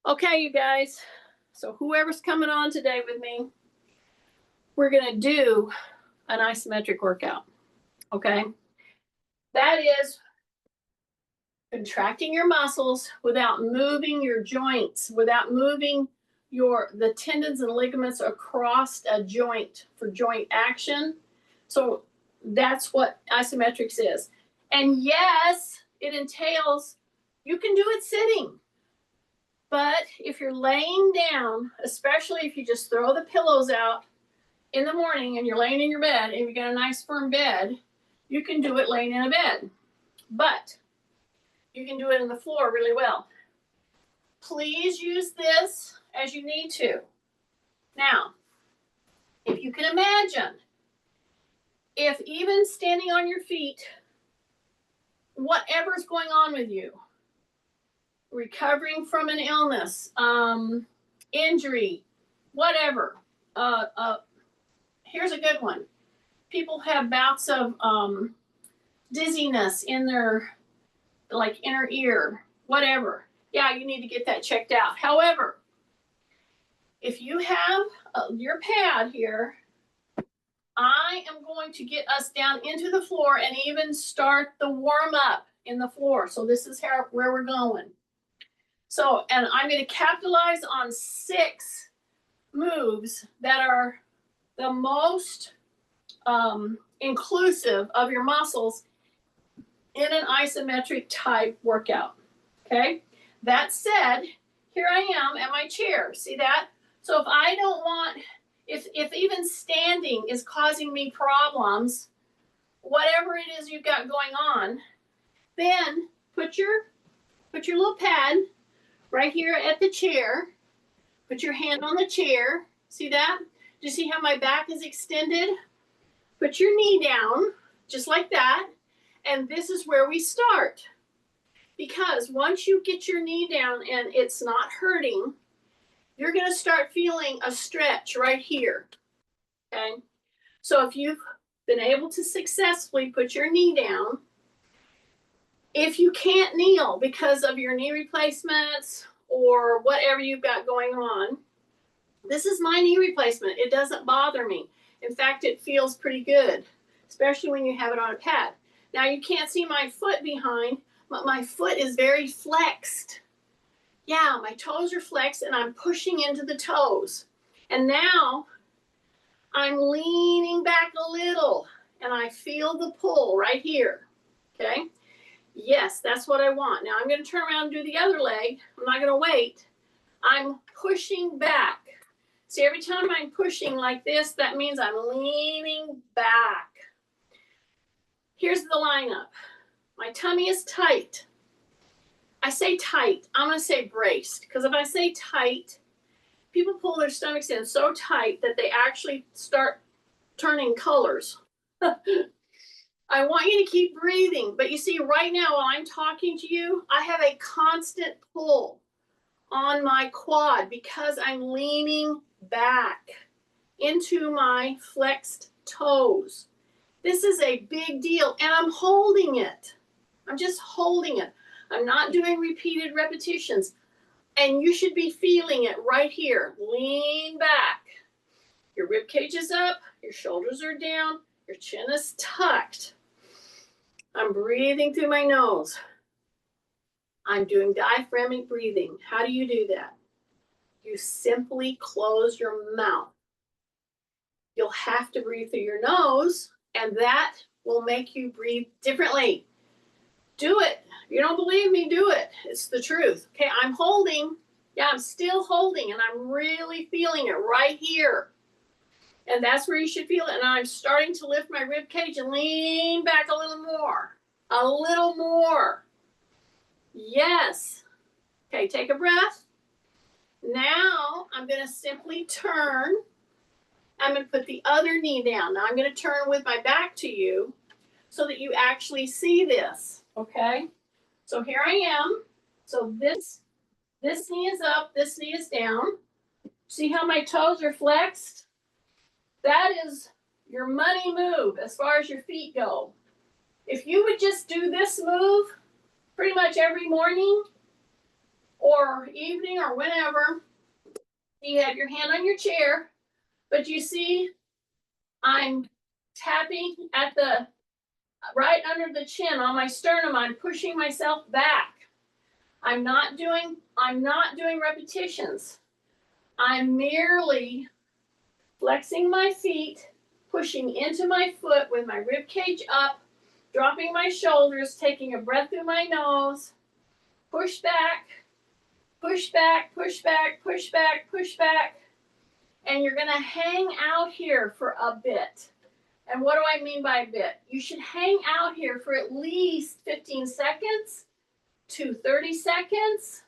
Okay, you guys. So whoever's coming on today with me, we're going to do an isometric workout. Okay. That is contracting your muscles without moving your joints, without moving the tendons and ligaments across a joint for joint action. So that's what isometrics is. And yes, it entails, you can do it sitting. But if you're laying down, especially if you just throw the pillows out in the morning and you're laying in your bed and you got a nice firm bed, you can do it laying in a bed. But you can do it on the floor really well. Please use this as you need to. Now, if you can imagine, if even standing on your feet, whatever's going on with you, recovering from an illness, injury, whatever. Here's a good one. People have bouts of dizziness in their inner ear, whatever. Yeah, you need to get that checked out. However, if you have your pad here, I am going to get us down into the floor and even start the warm up in the floor. So this is where we're going. So, and I'm going to capitalize on 6 moves that are the most inclusive of your muscles in an isometric type workout. Okay. That said, here I am at my chair. See that? So if I don't want, if even standing is causing me problems, whatever it is you've got going on, then put your little pad right here at the chair. Put your hand on the chair. See that? Do you see how my back is extended? Put your knee down, just like that. And this is where we start. Because once you get your knee down and it's not hurting, you're going to start feeling a stretch right here. Okay? So if you've been able to successfully put your knee down, if you can't kneel because of your knee replacements or whatever you've got going on, this is my knee replacement. It doesn't bother me. In fact, it feels pretty good, especially when you have it on a pad. Now you can't see my foot behind, but my foot is very flexed. Yeah, my toes are flexed and I'm pushing into the toes. And now I'm leaning back a little and I feel the pull right here. Okay. Yes, that's what I want. Now I'm going to turn around and do the other leg. I'm not going to wait. I'm pushing back. See, every time I'm pushing like this, that means I'm leaning back. Here's the lineup. My tummy is tight. I say tight. I'm going to say braced, because if I say tight, people pull their stomachs in so tight that they actually start turning colors. I want you to keep breathing, but you see right now while I'm talking to you, I have a constant pull on my quad because I'm leaning back into my flexed toes. This is a big deal, and I'm holding it. I'm just holding it. I'm not doing repeated repetitions, and you should be feeling it right here. Lean back. Your rib cage is up, your shoulders are down, your chin is tucked. I'm breathing through my nose. I'm doing diaphragmatic breathing. How do you do that? You simply close your mouth. You'll have to breathe through your nose, and that will make you breathe differently. Do it. If you don't believe me, do it. It's the truth. Okay, I'm holding. Yeah, I'm still holding, and I'm really feeling it right here. And that's where you should feel it. And I'm starting to lift my rib cage and lean back a little more. A little more. Yes. Okay, take a breath. Now I'm going to simply turn. I'm going to put the other knee down. Now I'm going to turn with my back to you so that you actually see this. Okay? So here I am. So this knee is up, this knee is down. See how my toes are flexed? That is your money move as far as your feet go. If you would just do this move pretty much every morning, or evening or whenever. You have your hand on your chair, but you see I'm tapping at the right under the chin on my sternum. I'm pushing myself back. I'm not doing repetitions. I'm merely flexing my feet, pushing into my foot with my rib cage up, dropping my shoulders, taking a breath through my nose, push back, push back, push back, push back, push back. And you're gonna hang out here for a bit. And what do I mean by a bit? You should hang out here for at least 15 seconds to 30 seconds.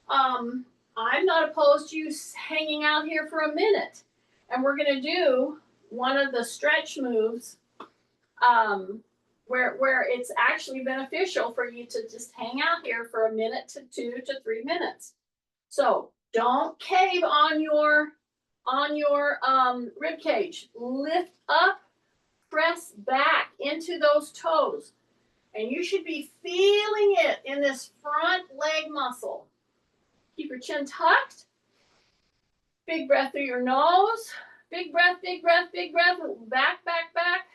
I'm not opposed to you hanging out here for a minute. And we're gonna do one of the stretch moves where it's actually beneficial for you to just hang out here for a minute to 2 to 3 minutes. So don't cave on your rib cage. Lift up, press back into those toes. And you should be feeling it in this front leg muscle. Keep your chin tucked. Big breath through your nose. Big breath, big breath, big breath. Back, back, back.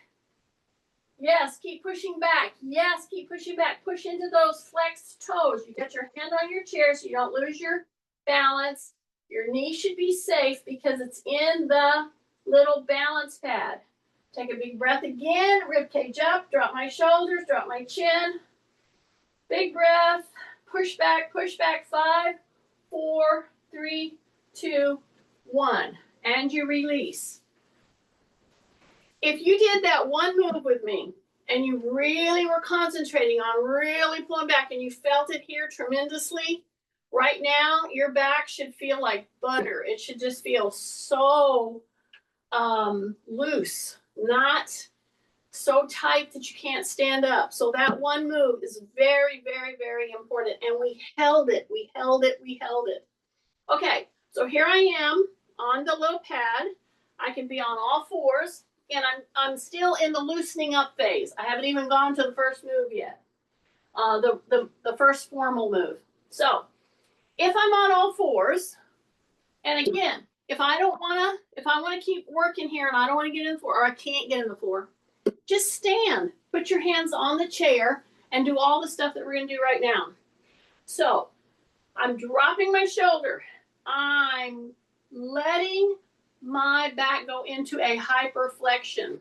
Yes, keep pushing back. Yes, keep pushing back. Push into those flexed toes. You got your hand on your chair so you don't lose your balance. Your knee should be safe because it's in the little balance pad. Take a big breath again. Rib cage up. Drop my shoulders. Drop my chin. Big breath. Push back. Push back. 5, 4, 3, 2, 1. And you release. If you did that one move with me and you really were concentrating on really pulling back and you felt it here tremendously, right now your back should feel like butter. It should just feel so loose, not so tight that you can't stand up. So that one move is very, very, very important. And we held it, we held it, we held it. Okay, so here I am on the little pad. I can be on all fours. And I'm still in the loosening up phase. I haven't even gone to the first move yet, the first formal move. So if I'm on all fours, and again, if I want to keep working here and I don't want to get in the floor, or I can't get in the floor, just stand. Put your hands on the chair and do all the stuff that we're going to do right now. So I'm dropping my shoulder. I'm letting my back go into a hyperflexion,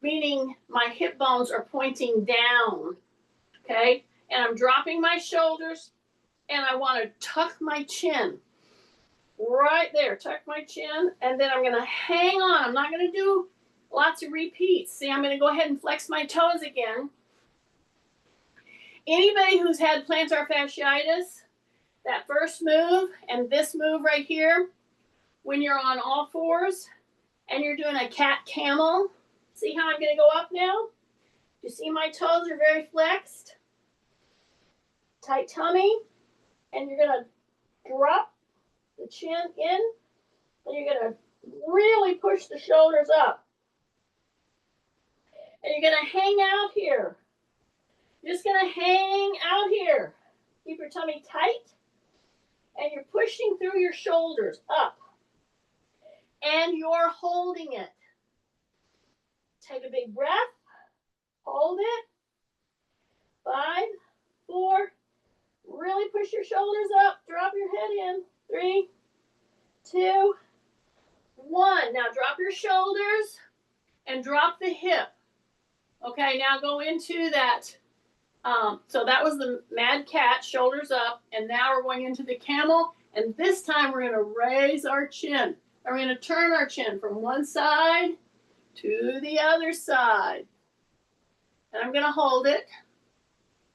meaning my hip bones are pointing down, okay? And I'm dropping my shoulders, and I want to tuck my chin right there. Tuck my chin, and then I'm going to hang on. I'm not going to do lots of repeats. See, I'm going to go ahead and flex my toes again. Anybody who's had plantar fasciitis, that first move and this move right here, when you're on all fours and you're doing a cat camel, see how I'm going to go up now? You see my toes are very flexed, tight tummy, and you're going to drop the chin in, and you're going to really push the shoulders up. And you're going to hang out here. You're just going to hang out here. Keep your tummy tight, and you're pushing through your shoulders up. And you're holding it. Take a big breath. Hold it. 5, 4. Really push your shoulders up. Drop your head in. 3, 2, 1. Now drop your shoulders and drop the hip. Okay, now go into that. So that was the mad cat, shoulders up. And now we're going into the camel. And this time we're going to raise our chin. We're going to turn our chin from one side to the other side. And I'm going to hold it.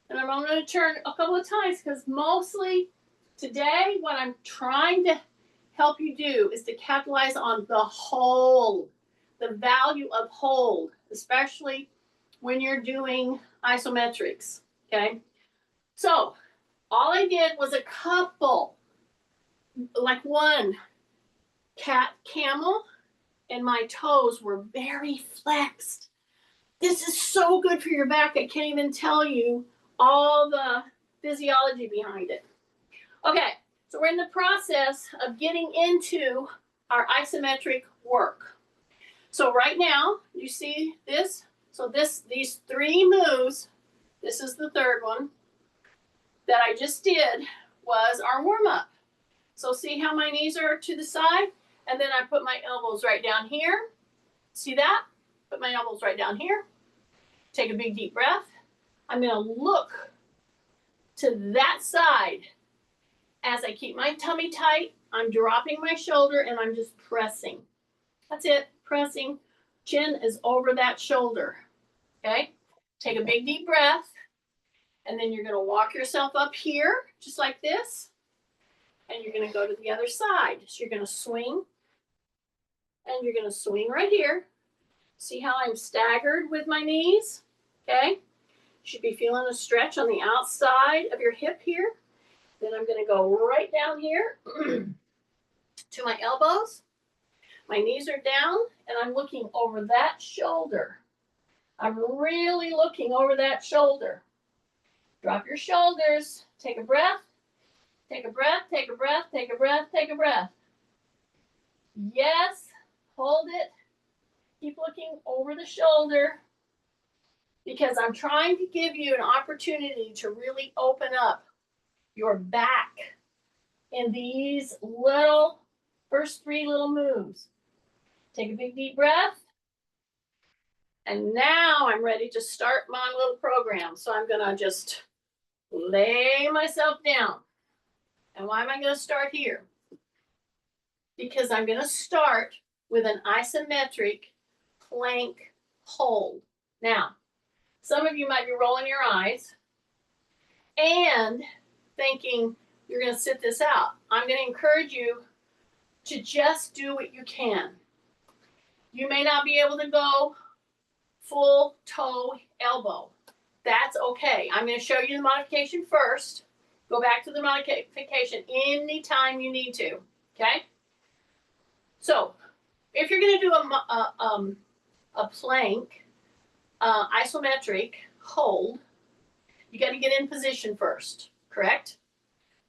And I'm going to turn a couple of times because mostly today what I'm trying to help you do is to capitalize on the hold, the value of hold, especially when you're doing isometrics, okay? So all I did was a couple, like one cat camel, and my toes were very flexed. This is so good for your back. I can't even tell you all the physiology behind it. Okay, so we're in the process of getting into our isometric work. So right now, you see this? So these three moves, this is the third one, that I just did was our warm-up. So see how my knees are to the side? And then I put my elbows right down here. See that? Put my elbows right down here. Take a big deep breath. I'm gonna look to that side. As I keep my tummy tight, I'm dropping my shoulder and I'm just pressing. That's it, pressing. Chin is over that shoulder, okay? Take a big deep breath, and then you're gonna walk yourself up here, just like this, and you're gonna go to the other side. So you're gonna swing, and you're gonna swing right here. See how I'm staggered with my knees, okay? You should be feeling a stretch on the outside of your hip here. Then I'm gonna go right down here to my elbows. My knees are down, and I'm looking over that shoulder. I'm really looking over that shoulder. Drop your shoulders. Take a breath. Take a breath. Take a breath. Take a breath. Take a breath. Yes. Hold it. Keep looking over the shoulder because I'm trying to give you an opportunity to really open up your back in these first three little moves. Take a big deep breath. And now I'm ready to start my little program. So I'm gonna just lay myself down. And why am I gonna start here? Because I'm gonna start with an isometric plank hold. Now, some of you might be rolling your eyes and thinking you're gonna sit this out. I'm gonna encourage you to just do what you can. You may not be able to go full toe elbow. That's okay. I'm going to show you the modification first. Go back to the modification anytime you need to, okay? So if you're going to do a plank isometric hold, you got to get in position first, correct?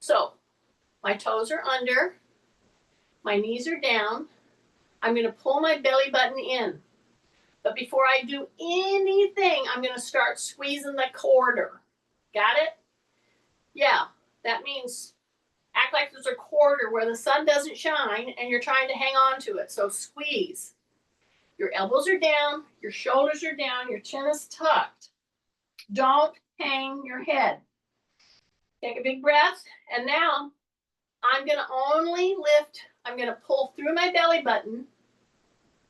So my toes are under, my knees are down. I'm going to pull my belly button in. But before I do anything, I'm going to start squeezing the quarter. Got it? Yeah, that means act like there's a quarter where the sun doesn't shine and you're trying to hang on to it. So squeeze. Your elbows are down, your shoulders are down, your chin is tucked. Don't hang your head. Take a big breath. And now I'm going to only lift, I'm going to pull through my belly button.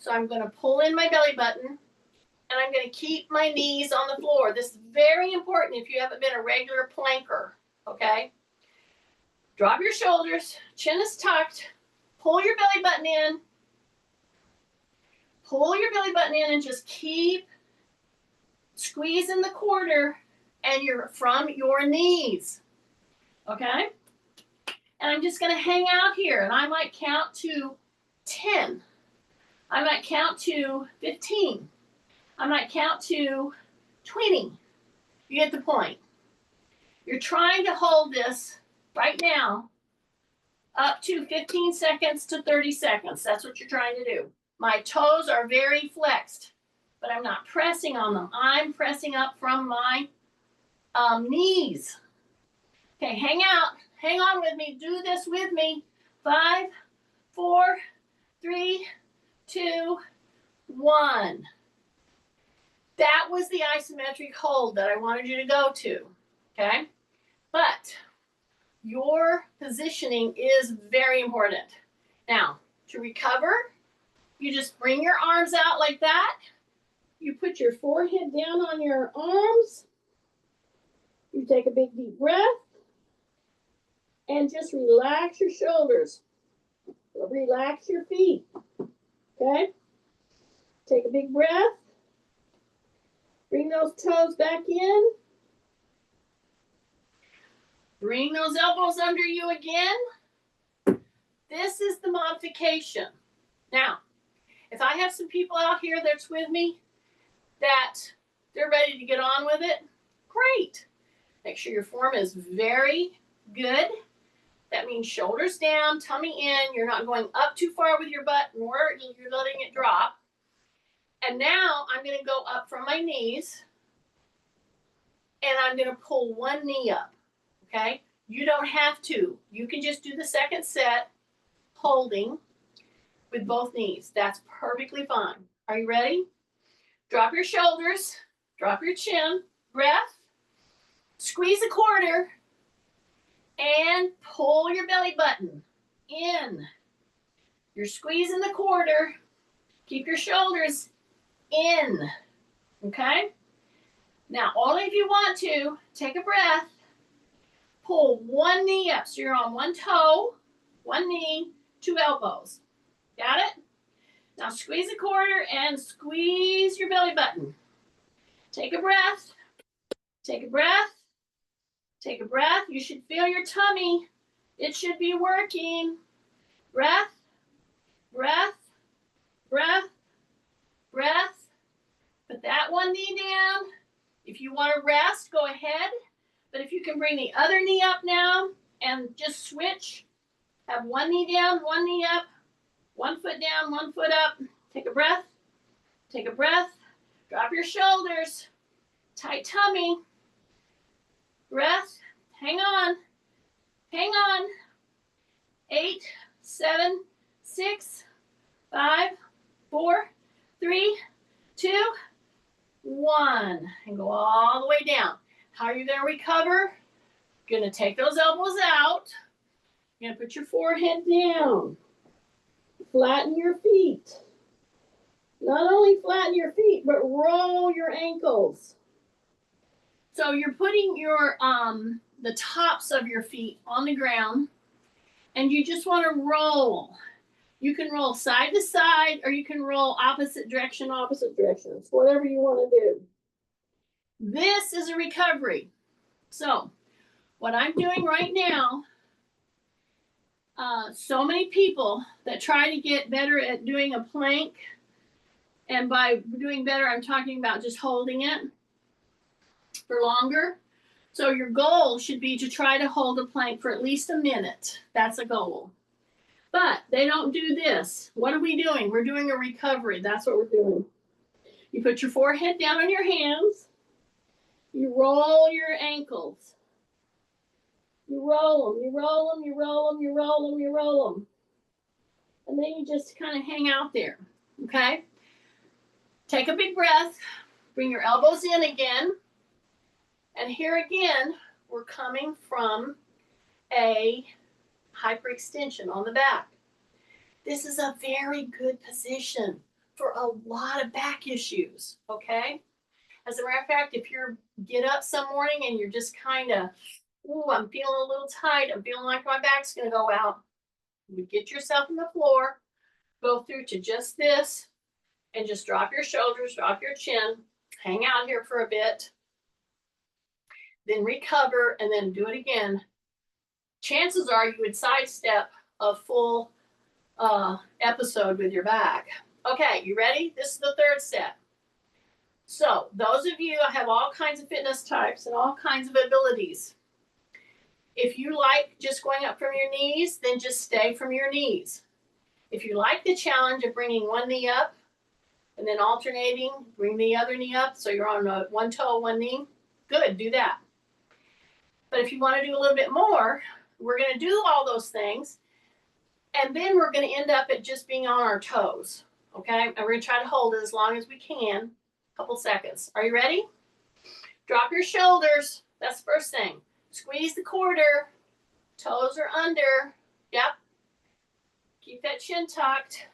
So I'm going to pull in my belly button, and I'm going to keep my knees on the floor. This is very important if you haven't been a regular planker, okay? Drop your shoulders, chin is tucked, pull your belly button in. Pull your belly button in and just keep squeezing the quarter and you're from your knees, okay? And I'm just going to hang out here, and I might count to 10. I might count to 15. I might count to 20. You get the point. You're trying to hold this right now up to 15 seconds to 30 seconds. That's what you're trying to do. My toes are very flexed, but I'm not pressing on them. I'm pressing up from my knees. Okay, hang out. Hang on with me. Do this with me. 5, 4, 3, 2, 1. That was the isometric hold that I wanted you to go to, okay? But your positioning is very important. Now, to recover, you just bring your arms out like that. You put your forehead down on your arms. You take a big deep breath and just relax your shoulders. Relax your feet. Okay? Take a big breath. Bring those toes back in. Bring those elbows under you again. This is the modification. Now, if I have some people out here that's with me that they're ready to get on with it, great. Make sure your form is very good. That means shoulders down, tummy in. You're not going up too far with your butt, nor you're letting it drop. And now I'm going to go up from my knees, and I'm going to pull one knee up, okay? You don't have to. You can just do the second set holding with both knees. That's perfectly fine. Are you ready? Drop your shoulders, drop your chin, breath, squeeze a quarter, and pull your belly button in. You're squeezing the quarter. Keep your shoulders in, okay? Now, only if you want to, take a breath, pull one knee up. So you're on one toe, one knee, two elbows. Got it? Now squeeze a quarter and squeeze your belly button. Take a breath, take a breath, take a breath. You should feel your tummy. It should be working. Breath, breath, breath, breath. Put that one knee down. If you want to rest, go ahead. But if you can bring the other knee up now and just switch, have one knee down, one knee up, one foot down, one foot up. Take a breath. Take a breath. Drop your shoulders. Tight tummy. Breath. Hang on. Hang on. 8, 7, 6, 5, 4, 3, 2, 1. And go all the way down. How are you going to recover? You're going to take those elbows out. You're going to put your forehead down. Flatten your feet. Not only flatten your feet, but roll your ankles. So you're putting your the tops of your feet on the ground, and you just want to roll. You can roll side to side, or you can roll opposite direction, It's whatever you want to do. This is a recovery. So what I'm doing right now, so many people that try to get better at doing a plank, and by doing better, I'm talking about just holding it for longer. So your goal should be to try to hold a plank for at least a minute. That's a goal. But they don't do this. What are we doing? We're doing a recovery. That's what we're doing. You put your forehead down on your hands. You roll your ankles. You roll them, you roll them, you roll them, you roll them, you roll them. And then you just kind of hang out there, okay? Take a big breath. Bring your elbows in again. And here again, we're coming from a hyperextension on the back. This is a very good position for a lot of back issues, okay? As a matter of fact, if you get up some morning and you're just kind of, ooh, I'm feeling a little tight, I'm feeling like my back's going to go out, you get yourself on the floor, go through to just this, and just drop your shoulders, drop your chin, hang out here for a bit, then recover, and then do it again. Chances are you would sidestep a full episode with your back. Okay, you ready? This is the third set. So those of you have all kinds of fitness types and all kinds of abilities. If you like just going up from your knees, then just stay from your knees. If you like the challenge of bringing one knee up and then alternating, bring the other knee up so you're on one toe, one knee, good, do that. But if you want to do a little bit more, we're going to do all those things, and then we're going to end up at just being on our toes, okay? And we're going to try to hold it as long as we can, a couple seconds. Are you ready? Drop your shoulders. That's the first thing. Squeeze the quarter. Toes are under. Yep. Keep that chin tucked.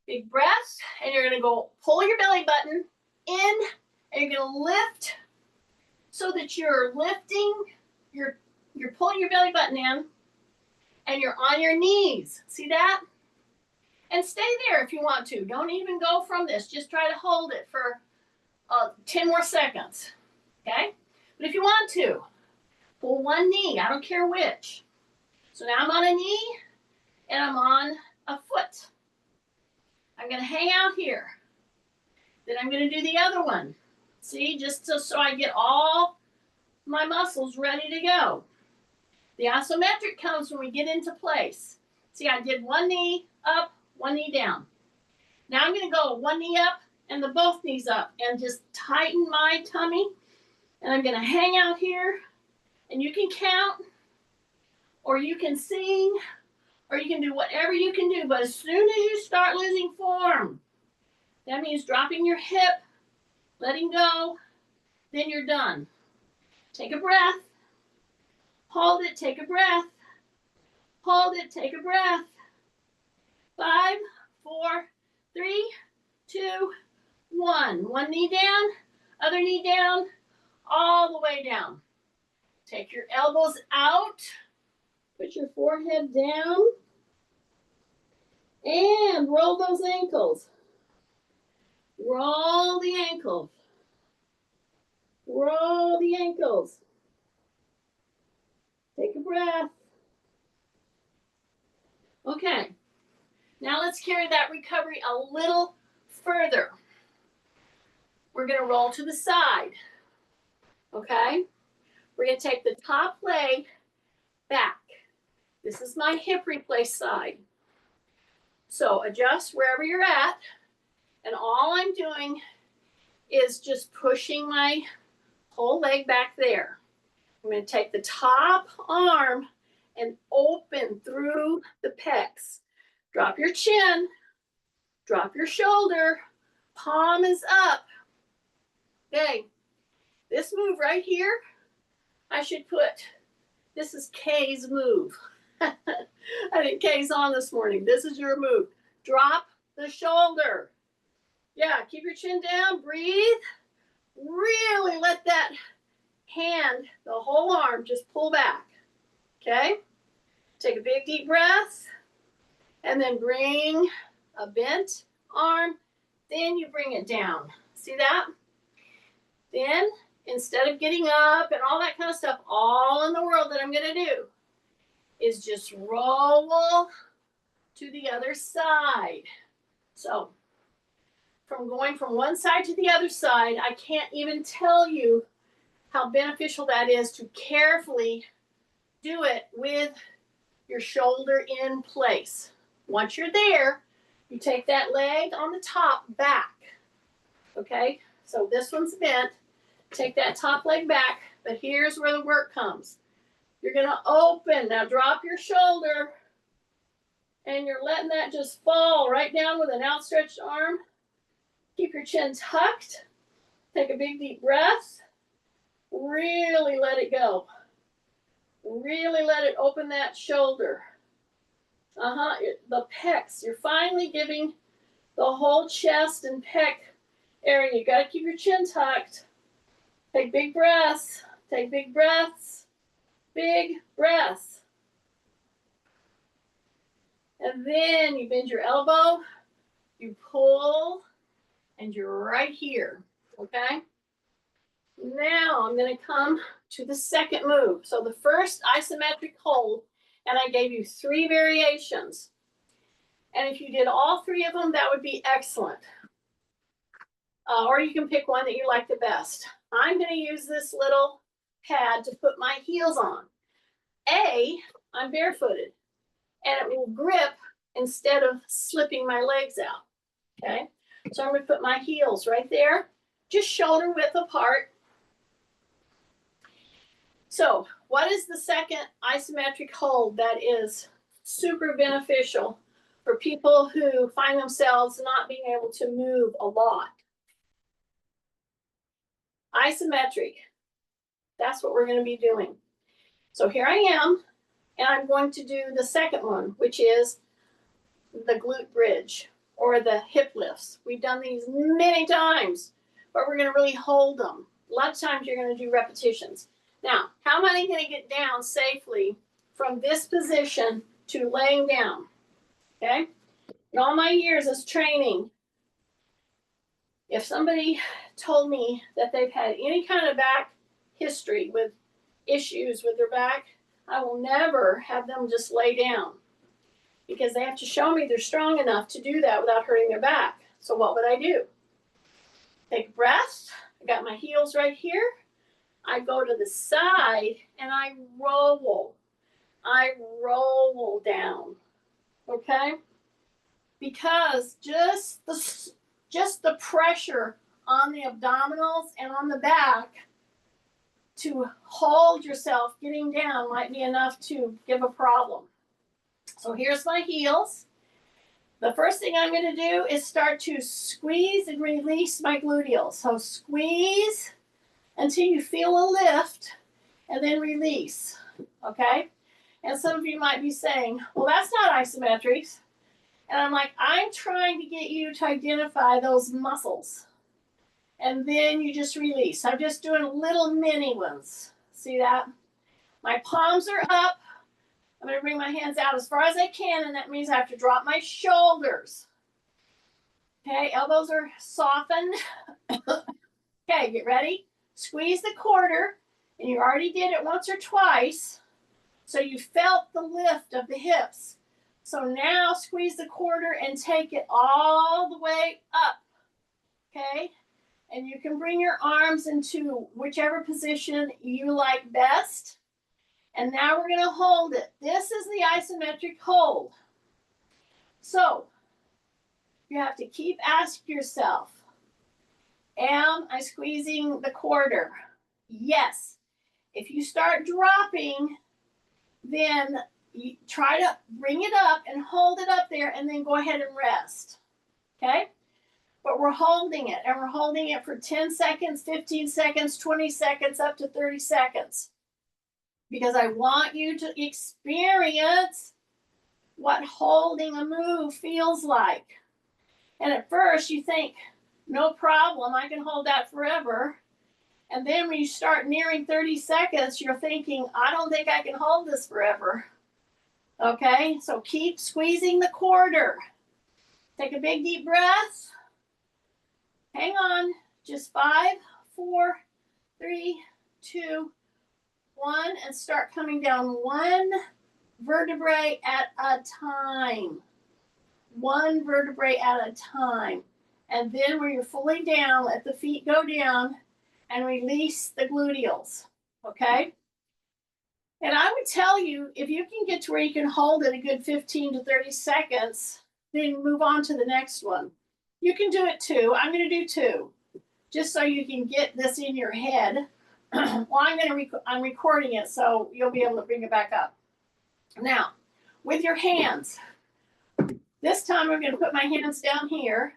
Big breath, and you're going to go pull your belly button in, and you're going to lift so that you're lifting, you're pulling your belly button in, and you're on your knees. See that? And stay there if you want to. Don't even go from this. Just try to hold it for 10 more seconds, okay? But if you want to, pull one knee. I don't care which. So now I'm on a knee, and I'm on a foot. I'm going to hang out here. Then I'm going to do the other one. See, just so I get all my muscles ready to go. The isometric comes when we get into place. See, I did one knee up, one knee down. Now I'm going to go one knee up and the both knees up and just tighten my tummy. And I'm going to hang out here, and you can count, or you can sing, or you can do whatever you can do. But as soon as you start losing form, that means dropping your hip, letting go, then you're done. Take a breath. Hold it, take a breath. Hold it, take a breath. 5, 4, 3, 2, 1. One knee down, other knee down, all the way down. Take your elbows out. Put your forehead down. And roll those ankles. Roll the ankles. Roll the ankles. Take a breath. Okay. Now let's carry that recovery a little further. We're going to roll to the side. Okay? We're going to take the top leg back. This is my hip replace side. So adjust wherever you're at. And all I'm doing is just pushing my whole leg back there. I'm going to take the top arm and open through the pecs. Drop your chin. Drop your shoulder. Palm is up. Okay. This move right here, I should put, this is Kay's move. I think Kay's on this morning. This is your move. Drop the shoulder. Yeah, keep your chin down. Breathe. Really let that hand, the whole arm, just pull back. Okay? Take a big deep breath. And then bring a bent arm. Then you bring it down. See that? Then, instead of getting up and all that kind of stuff, all in the world that I'm going to do is just roll to the other side. So, from going from one side to the other side, I can't even tell you how beneficial that is to carefully do it with your shoulder in place. Once you're there, you take that leg on the top back. Okay? So this one's bent. Take that top leg back, but here's where the work comes. You're going to open. Now drop your shoulder, and you're letting that just fall right down with an outstretched arm. Keep your chin tucked. Take a big deep breath. Really let it go. Really let it open that shoulder. The pecs. You're finally giving the whole chest and pec area. You got to keep your chin tucked. Take big breaths. Take big breaths. Big breaths. And then you bend your elbow. You pull. And you're right here. Okay? Now I'm going to come to the second move. So the first isometric hold, and I gave you 3 variations. And if you did all 3 of them, that would be excellent. Or you can pick one that you like the best. I'm going to use this little pad to put my heels on. I'm barefooted, and it will grip instead of slipping my legs out. Okay? So I'm going to put my heels right there, just shoulder width apart. So what is the second isometric hold that is super beneficial for people who find themselves not being able to move a lot? Isometric. That's what we're going to be doing. So here I am, and I'm going to do the second one, which is the glute bridge or the hip lifts. We've done these many times, but we're going to really hold them. A lot of times you're going to do repetitions. Now, how am I going to get down safely from this position to laying down? Okay? In all my years as training, if somebody told me that they've had any kind of back history with issues with their back, I will never have them just lay down, because they have to show me they're strong enough to do that without hurting their back. So what would I do? Take a breath. I got my heels right here. I go to the side and I roll. I roll down, okay? Because just the pressure on the abdominals and on the back to hold yourself getting down might be enough to give a problem. So here's my heels. The first thing I'm going to do is start to squeeze and release my gluteals. So squeeze until you feel a lift and then release, okay? And some of you might be saying, well, that's not isometrics. And I'm like, I'm trying to get you to identify those muscles. And then you just release. I'm just doing little mini ones. See that? My palms are up. I'm going to bring my hands out as far as I can, and that means I have to drop my shoulders. Okay, elbows are softened. Okay, get ready. Squeeze the quarter, and you already did it once or twice, so you felt the lift of the hips. So now squeeze the quarter and take it all the way up, okay? And you can bring your arms into whichever position you like best. And now we're gonna hold it. This is the isometric hold. So you have to keep asking yourself, am I squeezing the quarter? Yes. If you start dropping, then you try to bring it up and hold it up there and then go ahead and rest, okay? But we're holding it, and we're holding it for 10 seconds, 15 seconds, 20 seconds, up to 30 seconds. Because I want you to experience what holding a move feels like. And at first you think, no problem, I can hold that forever. And then when you start nearing 30 seconds, you're thinking, I don't think I can hold this forever. Okay, so keep squeezing the quarter. Take a big deep breath. Hang on, just 5, 4, 3, 2, 1, and start coming down one vertebrae at a time. One vertebrae at a time. And then when you're fully down, let the feet go down and release the gluteals, okay? And I would tell you, if you can get to where you can hold it a good 15 to 30 seconds, then move on to the next one. You can do it 2. I'm going to do 2, just so you can get this in your head. Well, I'm recording it, so you'll be able to bring it back up. Now, with your hands, this time I'm going to put my hands down here,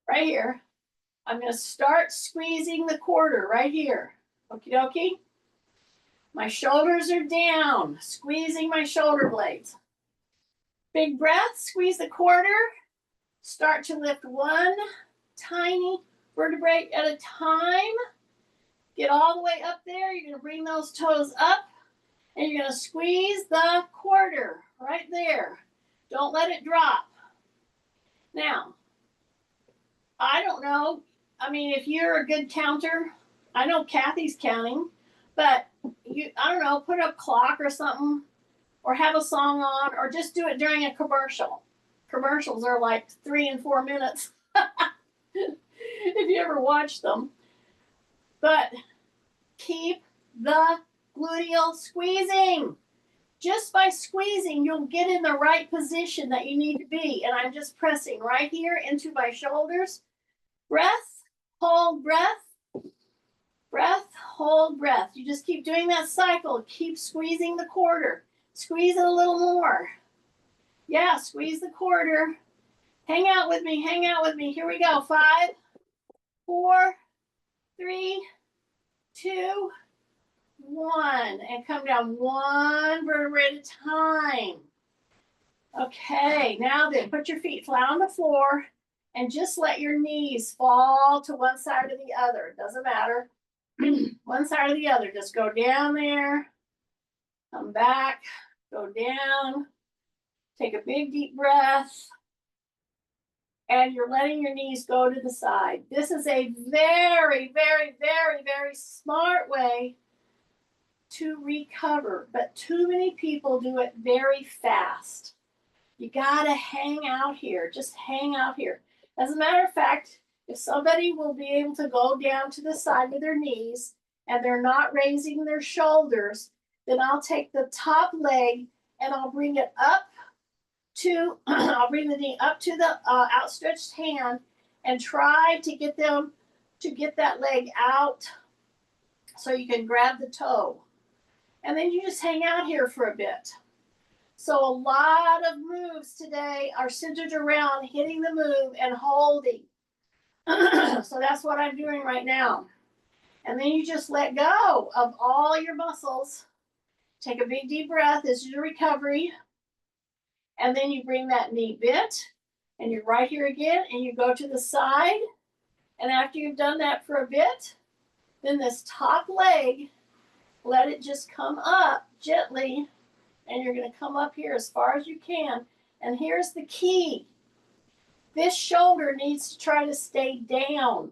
right here. I'm going to start squeezing the quarter right here. Okie dokie. My shoulders are down, squeezing my shoulder blades. Big breath, squeeze the quarter. Start to lift one tiny vertebrae at a time. Get all the way up there. You're going to bring those toes up, and you're going to squeeze the quarter right there. Don't let it drop. Now, I don't know. I mean, if you're a good counter, I know Kathy's counting, but I don't know, put a clock or something, or have a song on, or just do it during a commercial. Commercials are like 3 and 4 minutes, if you ever watch them. But keep the gluteal squeezing. Just by squeezing, you'll get in the right position that you need to be. And I'm just pressing right here into my shoulders. Breath, hold, breath, breath, hold, breath. You just keep doing that cycle. Keep squeezing the quarter. Squeeze it a little more. Yeah, squeeze the quarter. Hang out with me, hang out with me. Here we go. 5, 4, 3, 2, 1. And come down one vertebrae at a time. Okay, now then, put your feet flat on the floor and just let your knees fall to one side or the other. It doesn't matter. One side or the other. Just go down there, come back, go down, take a big deep breath, and you're letting your knees go to the side. This is a very, very, very, very smart way to recover, but too many people do it very fast. You gotta hang out here, just hang out here. As a matter of fact, if somebody will be able to go down to the side with their knees and they're not raising their shoulders, Then I'll take the top leg and I'll bring it up to, I'll bring the knee up to the outstretched hand and try to get them to get that leg out so you can grab the toe. And then you just hang out here for a bit. So a lot of moves today are centered around hitting the move and holding. So that's what I'm doing right now. And then you just let go of all your muscles. Take a big deep breath. This is your recovery. And then you bring that knee bent and you're right here again and you go to the side. And after you've done that for a bit, then this top leg, let it just come up gently. And you're going to come up here as far as you can. And here's the key. This shoulder needs to try to stay down.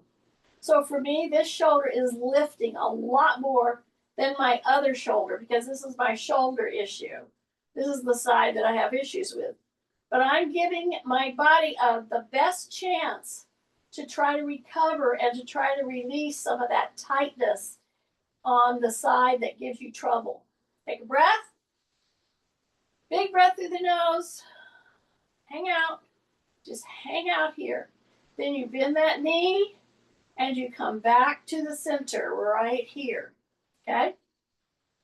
So for me, this shoulder is lifting a lot more than my other shoulder because this is my shoulder issue. This is the side that I have issues with. But I'm giving my body the best chance to try to recover and to try to release some of that tightness on the side that gives you trouble. Take a breath. Big breath through the nose. Hang out. Just hang out here. Then you bend that knee and you come back to the center right here. Okay?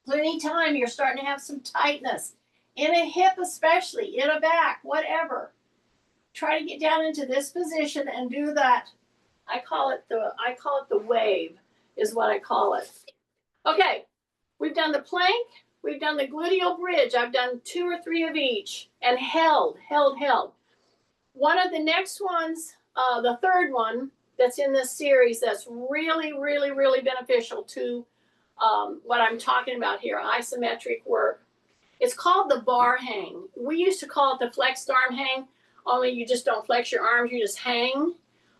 So anytime you're starting to have some tightness, in a hip especially, in a back, whatever, try to get down into this position and do that. I call it the wave, is what I call it. Okay, we've done the plank, we've done the gluteal bridge. I've done 2 or 3 of each and held. One of the next ones, the third one that's in this series that's really, really, really beneficial to what I'm talking about here, isometric work. It's called the bar hang. We used to call it the flexed arm hang, only you just don't flex your arms, you just hang.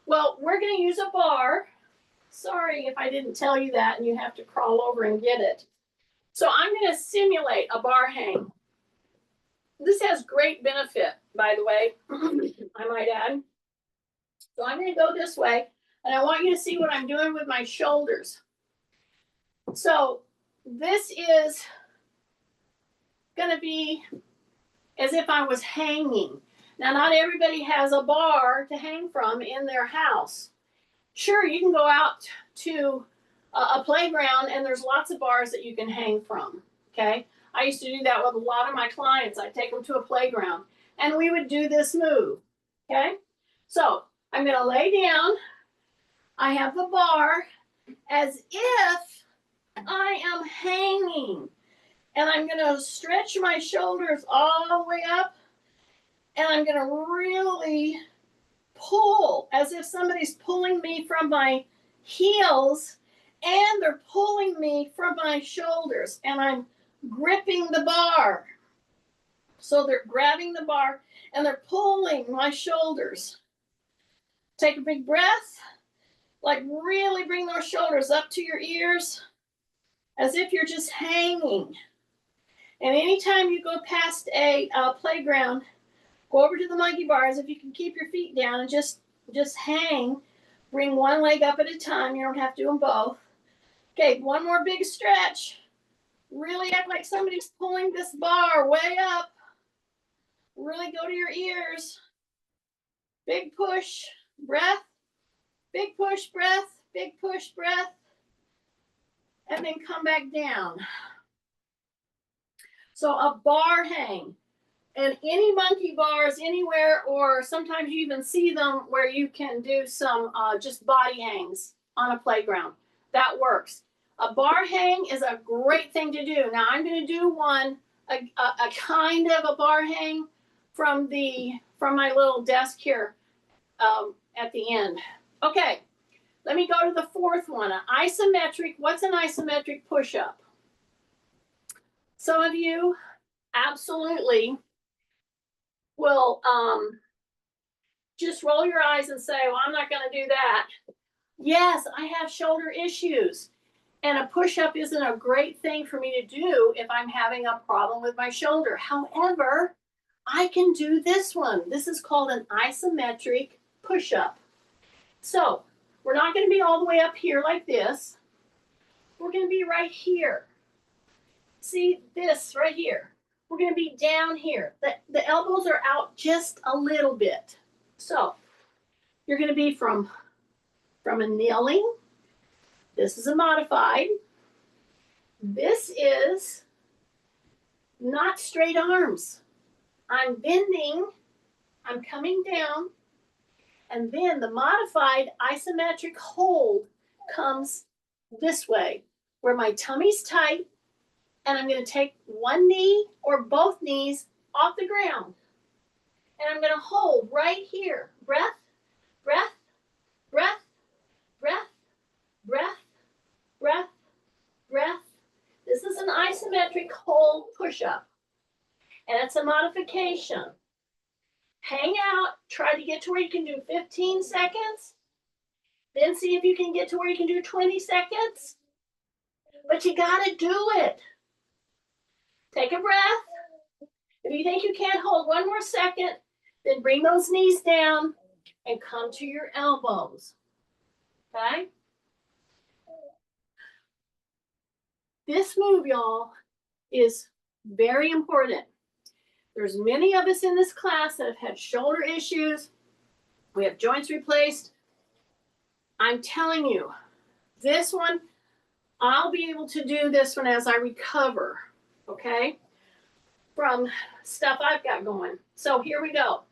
Well, we're going to use a bar. Sorry if I didn't tell you that and you have to crawl over and get it. So I'm going to simulate a bar hang. This has great benefit, by the way, I might add. So I'm going to go this way, and I want you to see what I'm doing with my shoulders. So this is going to be as if I was hanging. Now, not everybody has a bar to hang from in their house. Sure, you can go out to a playground and there's lots of bars that you can hang from, okay? I used to do that with a lot of my clients. I'd take them to a playground and we would do this move, okay? So I'm going to lay down. I have the bar as if I am hanging. And I'm going to stretch my shoulders all the way up. And I'm going to really pull as if somebody's pulling me from my heels. And they're pulling me from my shoulders. And I'm gripping the bar. So they're grabbing the bar and they're pulling my shoulders. Take a big breath. Like really bring those shoulders up to your ears. As if you're just hanging. And anytime you go past a playground, go over to the monkey bars. If you can keep your feet down and just hang, bring one leg up at a time. You don't have to do them both. Okay, one more big stretch. Really act like somebody's pulling this bar way up. Really go to your ears. Big push, breath. Big push, breath. Big push, breath. And then come back down. So a bar hang. And any monkey bars anywhere, or sometimes you even see them where you can do some just body hangs on a playground. That works. A bar hang is a great thing to do. Now I'm going to do one, a kind of a bar hang from my little desk here at the end. Okay, let me go to the fourth one. An isometric. What's an isometric push-up? Some of you absolutely will just roll your eyes and say, well, I'm not going to do that. Yes, I have shoulder issues. And a push-up isn't a great thing for me to do if I'm having a problem with my shoulder. However, I can do this one. This is called an isometric push-up. So we're not going to be all the way up here like this. We're going to be right here. see this right here. We're going to be down here. The elbows are out just a little bit. So you're going to be from a kneeling. This is a modified. This is not straight arms. I'm bending, I'm coming down, and then the modified isometric hold comes this way, where my tummy's tight, and I'm going to take one knee or both knees off the ground. And I'm going to hold right here. Breath, breath, breath, breath, breath, breath, breath. This is an isometric hold push-up. And it's a modification. Hang out, try to get to where you can do 15 seconds. Then see if you can get to where you can do 20 seconds. But you gotta do it. Take a breath. If you think you can't hold one more second, then bring those knees down and come to your elbows. Okay? This move, y'all, is very important. There's many of us in this class that have had shoulder issues. We have joints replaced. I'm telling you, this one, I'll be able to do this one as I recover, okay, from stuff I've got going. So here we go.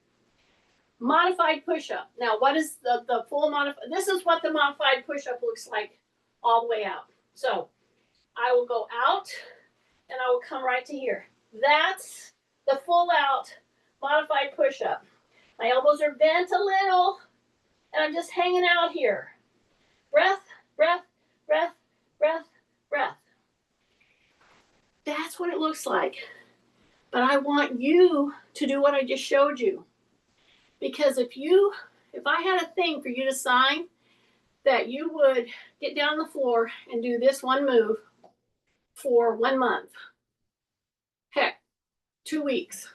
Modified push-up. Now, what is the full modified? This is what the modified push-up looks like all the way out. So I will go out, and I will come right to here. That's the full out modified push-up. My elbows are bent a little, and I'm just hanging out here. Breath, breath, breath, breath, breath. That's what it looks like. But I want you to do what I just showed you. Because if I had a thing for you to sign that you would get down on the floor and do this one move for 1 month, heck, 2 weeks,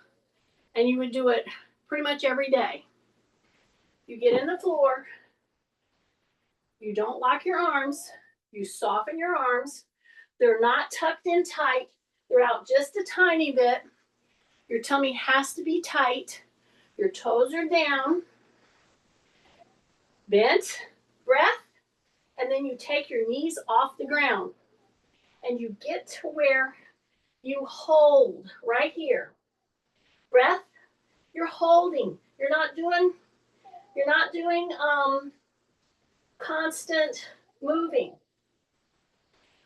and you would do it pretty much every day. You get in the floor, you don't lock your arms, you soften your arms. They're not tucked in tight, they're out just a tiny bit. Your tummy has to be tight. Your toes are down, bent, breath, and then you take your knees off the ground and you get to where you hold right here. Breath, you're holding. You're not doing constant moving.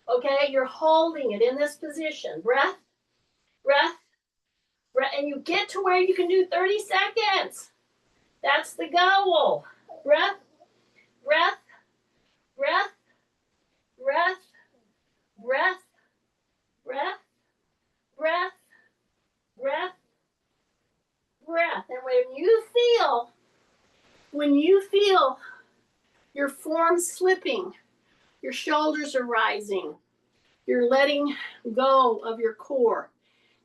Okay, you're holding it in this position. Breath, breath, breath, and you get to where you can do 30 seconds. That's the goal. Breath, breath, breath, breath, breath, breath, breath, breath, breath. And when you feel your form slipping, your shoulders are rising, you're letting go of your core,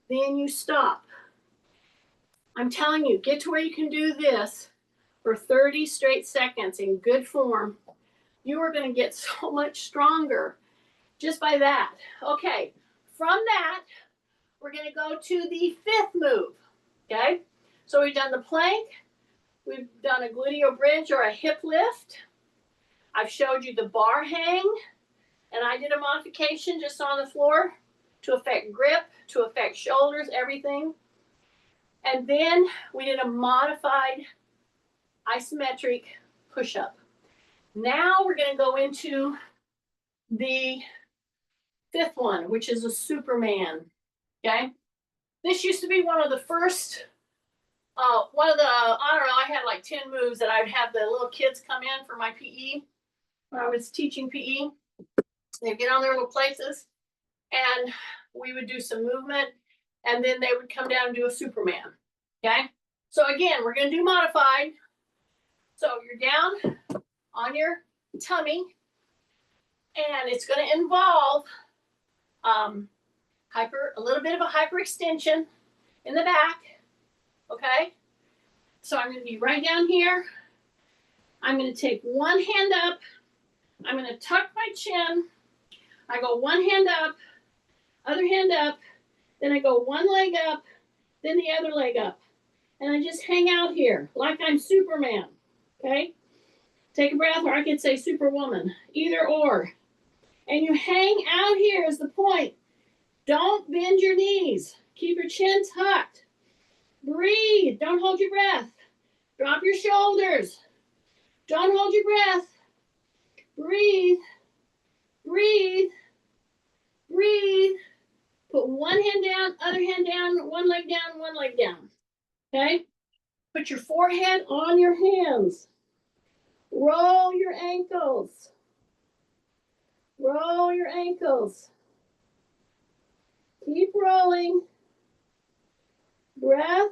then you stop. I'm telling you, get to where you can do this for 30 straight seconds in good form. You are going to get so much stronger just by that. Okay, from that, we're going to go to the fifth move. Okay, so we've done the plank, we've done a gluteal bridge or a hip lift. I've showed you the bar hang, and I did a modification just on the floor to affect grip, to affect shoulders, everything. And then we did a modified isometric push-up. Now we're going to go into the fifth one, which is a Superman. Okay, this used to be one of the first. I don't know, I had like 10 moves that I'd have the little kids come in for my PE when I was teaching PE. They'd get on their little places and we would do some movement and then they would come down and do a Superman. Okay, so again, we're going to do modified. So you're down on your tummy and it's going to involve a little bit of a hyperextension in the back. Okay, so I'm going to be right down here. I'm going to take one hand up. I'm going to tuck my chin. I go one hand up. other hand up, then I go one leg up, then the other leg up. And I just hang out here like I'm Superman, okay? Take a breath, or I could say Superwoman, either or. And you hang out here is the point. Don't bend your knees. Keep your chin tucked. Breathe. Don't hold your breath. Drop your shoulders. Don't hold your breath. Breathe. Breathe. Breathe. Put one hand down, other hand down, one leg down, one leg down. Okay? Put your forehead on your hands. Roll your ankles. Roll your ankles. Keep rolling. Breath.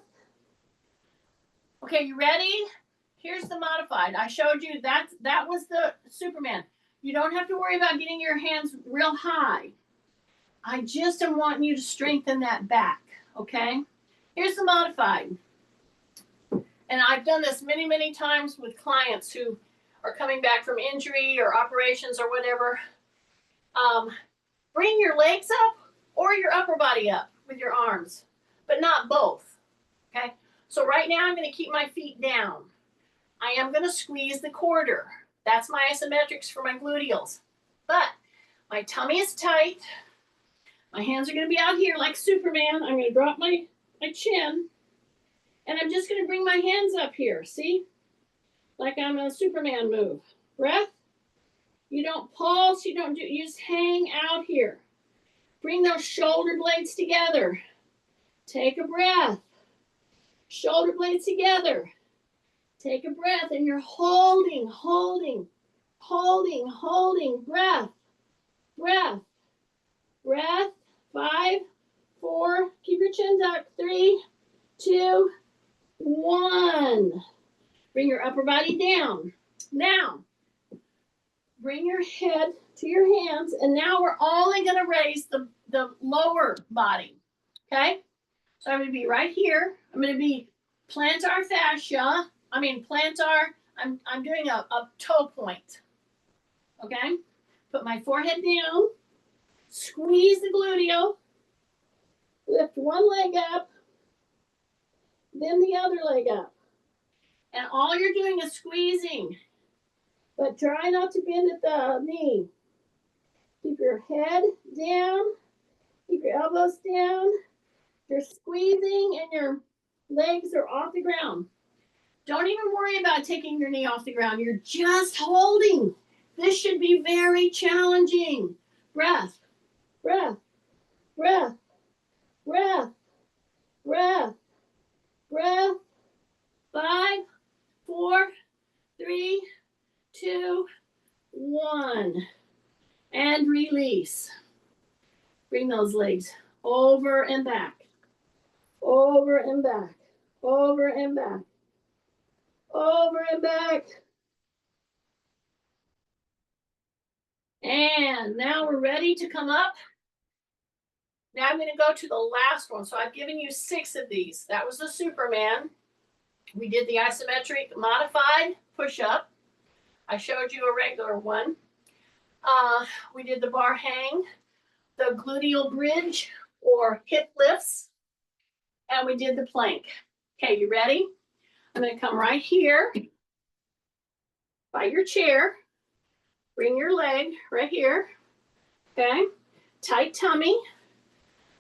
Okay, you ready? Here's the modified. I showed you that was the Superman. You don't have to worry about getting your hands real high. I just am wanting you to strengthen that back, okay? Here's the modified. And I've done this many, many times with clients who are coming back from injury or operations or whatever. Bring your legs up or your upper body up with your arms, but not both, okay? So right now I'm going to keep my feet down. I am going to squeeze the quarter. That's my isometrics for my gluteals. But my tummy is tight. My hands are going to be out here like Superman. I'm going to drop my chin. And I'm just going to bring my hands up here. See? Like I'm a Superman move. Breath. You don't pulse. You don't do. You just hang out here. Bring those shoulder blades together. Take a breath. Shoulder blades together. Take a breath. And you're holding, holding, holding, holding. Breath. Breath. Breath. 5, 4. Keep your chin tucked. 3, 2, 1. Bring your upper body down. Now, bring your head to your hands, and now we're only going to raise the lower body, okay? So I'm going to be right here. I'm going to be plantar fascia. I'm doing a toe point, okay? Put my forehead down. Squeeze the gluteal. Lift one leg up, then the other leg up. And all you're doing is squeezing. But try not to bend at the knee. Keep your head down. Keep your elbows down. You're squeezing and your legs are off the ground. Don't even worry about taking your knee off the ground. You're just holding. This should be very challenging. Breath. Breath. Breath. Breath. Breath. Breath. 5, 4, 3, 2, 1. And release. Bring those legs over and back. Over and back. Over and back. Over and back. And now we're ready to come up. Now I'm going to go to the last one. So I've given you 6 of these. That was the Superman. We did the isometric modified push-up. I showed you a regular one. We did the bar hang, the gluteal bridge or hip lifts, and we did the plank. Okay, you ready? I'm going to come right here by your chair. Bring your leg right here. Okay, tight tummy,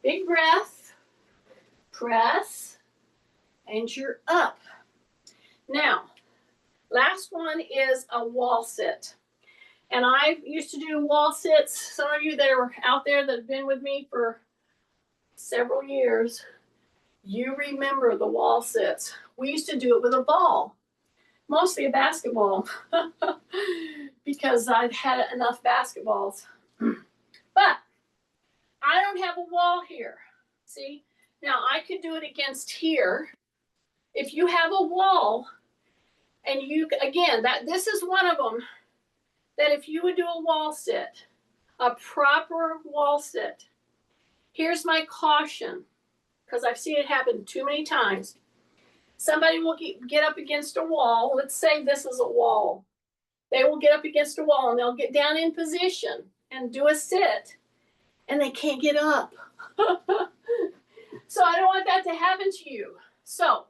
big breath, press, and you're up. Now, last one is a wall sit. And I used to do wall sits. Some of you that are out there that have been with me for several years, you remember the wall sits. We used to do it with a ball, mostly a basketball, because I'd had enough basketballs. But I don't have a wall here. See? Now, I could do it against here. If you have a wall, and you, again, this is one of them, that if you would do a wall sit, a proper wall sit, here's my caution, because I've seen it happen too many times. Somebody will get up against a wall. Let's say this is a wall. They will get up against a wall and they'll get down in position and do a sit. and they can't get up. So I don't want that to happen to you. So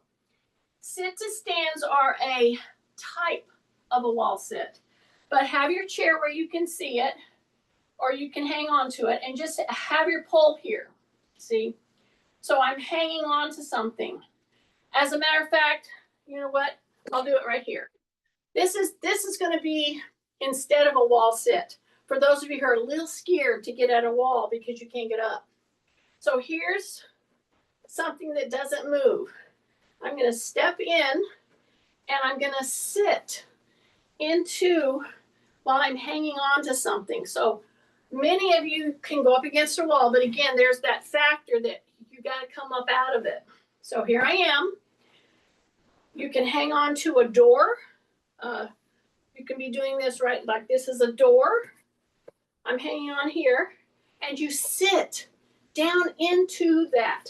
sit to stands are a type of a wall sit, but have your chair where you can see it, or you can hang on to it, and just have your pole here. See? So I'm hanging on to something. As a matter of fact, you know what? I'll do it right here. This is going to be instead of a wall sit. For those of you who are a little scared to get at a wall because you can't get up. So here's something that doesn't move. I'm going to step in and I'm going to sit into while I'm hanging on to something. So many of you can go up against a wall, but again, there's that factor that you got to come up out of it. So here I am. You can hang on to a door. You can be doing this right, like this is a door. I'm hanging on here, and you sit down into that.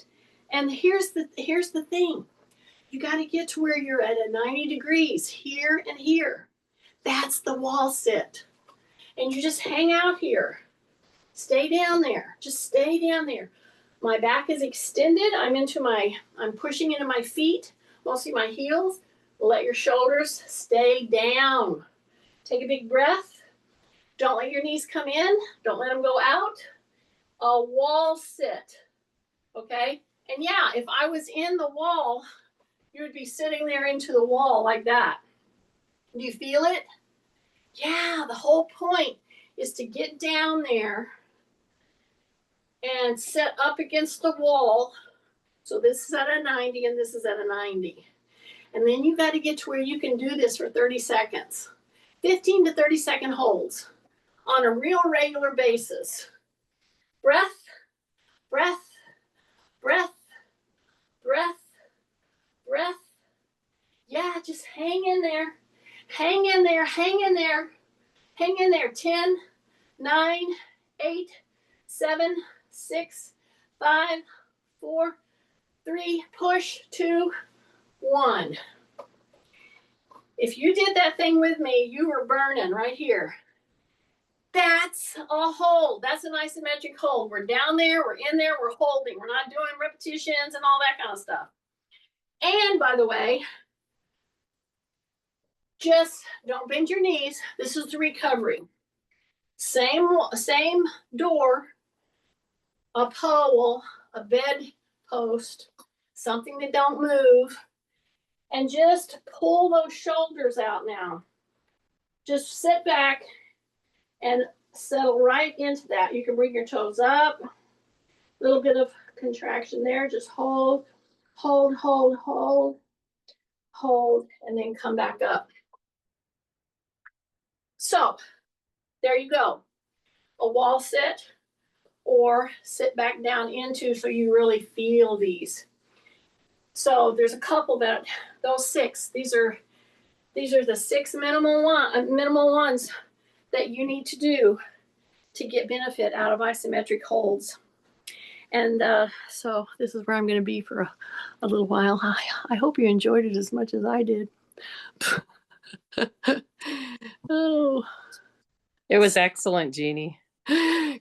And here's the thing. You got to get to where you're at a 90 degrees here and here. That's the wall sit. And you just hang out here. Stay down there. Just stay down there. My back is extended. I'm pushing into my feet, mostly my heels. Let your shoulders stay down. Take a big breath. Don't let your knees come in. Don't let them go out. A wall sit. Okay? And yeah, if I was in the wall, you would be sitting there into the wall like that. Do you feel it? Yeah, the whole point is to get down there and set up against the wall. So this is at a 90 and this is at a 90. And then you got to get to where you can do this for 30 seconds. 15 to 30 second holds on a real regular basis. Breath, breath, breath, breath, breath. Yeah, just hang in there. Hang in there, hang in there. Hang in there. 10, 9, 8, 7, 6, 5, 4, 3, push, 2, 1. If you did that thing with me, you were burning right here. That's a hold. That's an isometric hold. We're down there, we're in there, we're holding. We're not doing repetitions and all that kind of stuff. And by the way, just don't bend your knees. This is the recovery. Same door, a pole, a bed post, something that don't move, and just pull those shoulders out now. Just sit back and settle right into that. You can bring your toes up, a little bit of contraction there. Just hold, hold, hold, hold, hold, and then come back up. So there you go. A wall sit or sit back down into so you really feel these. So there's a couple that, those 6, these are the 6 minimal ones that you need to do to get benefit out of isometric holds. And so this is where I'm going to be for a little while. I hope you enjoyed it as much as I did. Oh, it was excellent, Jeannie.